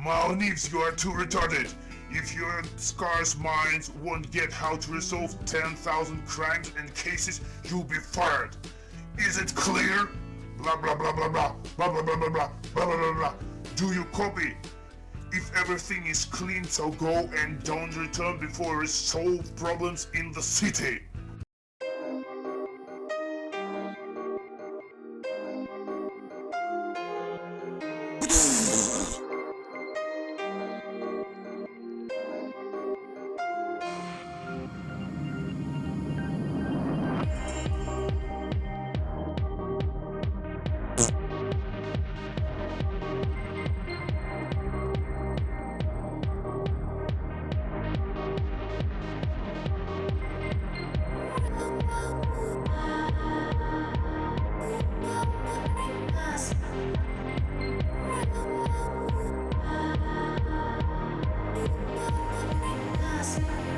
Mao and Nifs, you are too retarded. If your scarce minds won't get how to resolve 10,000 crimes and cases, you'll be fired. Is it clear? Blah blah blah blah blah blah blah blah blah blah blah blah blah. Do you copy? If everything is clean, so go and don't return before we solve problems in the city.